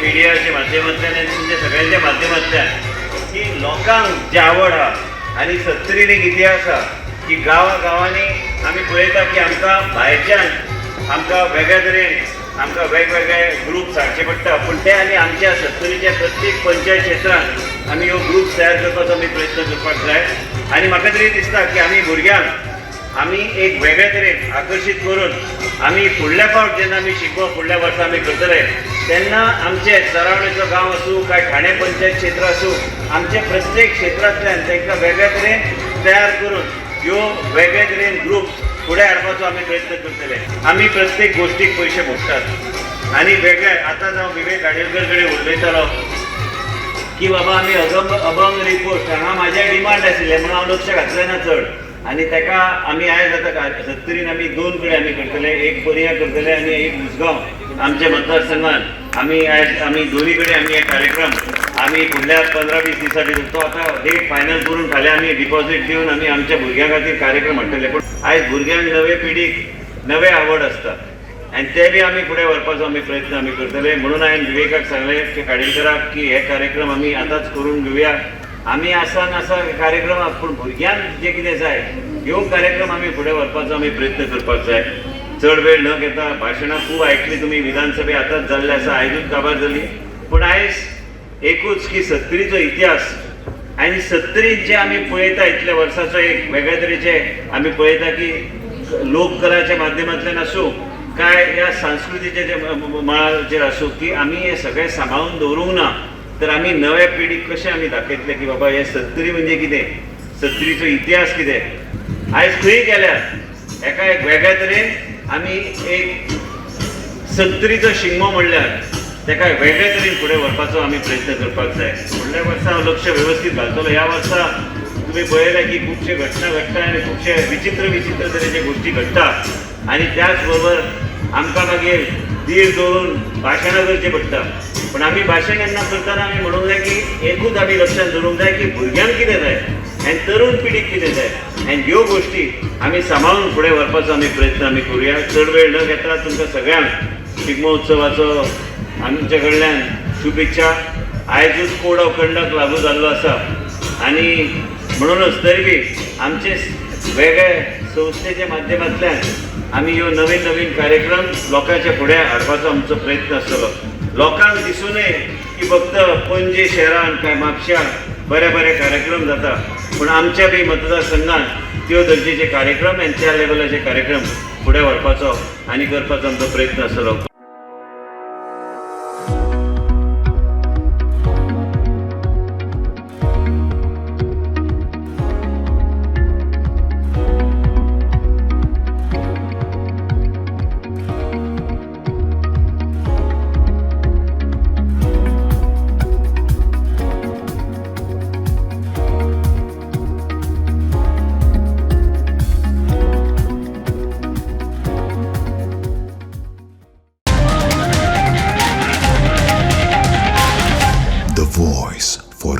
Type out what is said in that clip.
मिडियाच्या माध्यमांतल्यान आनी तुमच्या सगळ्यांच्या माध्यमांतल्यान की लोकांक जी आवड हा आनी 70 एक इतिहास हा की गांवांनी आमी पळयता की आमकां भायरच्यान आमकां वेगळ्या तरेन आमकां वेगवेगळे ग्रुप्स हाडचे पडटा, पूण ते आमी आमच्या 70च्या प्रत्येक पंचायत क्षेत्रांत आमी ह्यो ग्रुप्स तयार करपाचो आमी प्रयत्न करपाक जाय. आनी म्हाका तरी दिसता की आमी भुरग्यांक आमी एक वेगळे तरेन आकर्शीत करून आमी फुडल्या फावट जेन्ना आमी शिकवप फुडल्या वर्सा आमी करतले तेन्ना आमचे सरावणीचो गांव आसूं काय ठाणे पंचायत क्षेत्र आसूं, आमचे प्रत्येक क्षेत्रांतल्यान तांकां वेगळ्या तरेन तयार करून ह्यो वेगळे तरेन ग्रुप्स फुडें हाडपाचो आमी प्रयत्न करतले. आमी प्रत्येक गोश्टीक पयशे भोगतात आनी वेगळे आतां हांव विवेक आडेलकर कडेन उलयतालो की बाबा आमी अभंग रिपोर्ट हांगा म्हाजे डिमांड आशिल्ले म्हणून हांव लक्ष घातलें ना चड आनी ताका आमी आयज आतां 70 आमी 2 कडेन आमी करतले, एक पर्या करतले आनी एक उसगांव आमच्या मतदारसंघात आमी दोनी कडेन आमी हे कार्यक्रम आमी फुडल्या 15-20 दिसांनी तो आतां डेट फायनल करून फाल्यां आमी डिपॉझीट दिवन आमी आमच्या भुरग्यां खातीर कार्यक्रम हाडटले. पूण आयज भुरग्यांक नवे पिढीक नवे आवड आसता आनी ते बी आमी फुडें व्हरपाचो आमी प्रयत्न आमी करतले. म्हणून हांवें विवेकाक सांगलें की खाडेलकराक की हे कार्यक्रम आमी आतांच करून घेवया. आमी आसा कार्यक्रमाक पूण भुरग्यांक जे कितें जाय ह्यो कार्यक्रम आमी फुडें व्हरपाचो आमी प्रयत्न करपाक जाय. चड वेळ न घेता भाशणां खूब आयकली तुमी विधानसभे आतांच जाल्ले आसा, आयजूच काबार जाली. पूण आयज एकूच की 70चो इतिहास आनी 70 जे आमी पळयता इतल्या वर्साचो एक वेगळ्या तरेचे आमी पळयता की लोककलाच्या माध्यमांतल्यान आसूं काय ह्या संस्कृतीचे जे मळाचेर आसूं की आमी हे सगळें सांबाळून दवरूंक ना तर आमी नव्या पिढीक कशें आमी दाखयतले की बाबा हे 70 म्हणजे कितें, 70चो इतिहास कितें. आयज खंय गेल्यार एका एक वेगळ्या तरेन आमी एक 70चो शिगमो म्हणल्यार ताका वेगळे तरेन फुडें व्हरपाचो आमी प्रयत्न करपाक जाय. फुडल्या वर्सा हांव लक्ष वेवस्थीत घालतलो. ह्या वर्सा तुमी पळयलें की खुबशे घटना घडटा आनी खुबशे विचित्र तरेचे गोश्टी घडटा आनी त्याच बरोबर आमकां मागीर धीर दवरून भाशणां करचें पडटा. पण आमी भाशण केन्ना करतना आमी म्हणूंक जाय की एकूच आमी लक्षांत दवरूंक जाय की भुरग्यांक कितें जाय आनी तरूण पिढीक कितें जाय आनी ह्यो गोश्टी आमी सांबाळून फुडें व्हरपाचो आमी प्रयत्न आमी करुया. चड वेळ न घेता तुमकां सगळ्यांक शिगमो उत्सवाचो आमचे कडल्यान शुभेच्छा. आयजूच कोड ऑफ कंडक्ट लागू जाल्लो आसा आनी म्हणूनच तरी बी आमचे वेगळे संस्थेच्या माध्यमांतल्यान आमी ह्यो नवीन कार्यक्रम लोकांच्या फुडें हाडपाचो आमचो प्रयत्न आसतलो. लोकांक दिसूं नये की फक्त पणजे शहरान काय म्हापश्यां बरे कार्यक्रम जाता, पूण आमच्या बी मतदारसंघात त्यो दर्जेचे कार्यक्रम आनी त्या लेवलाचे कार्यक्रम फुडें व्हरपाचो आनी करपाचो आमचो प्रयत्न आसतलो. The voice for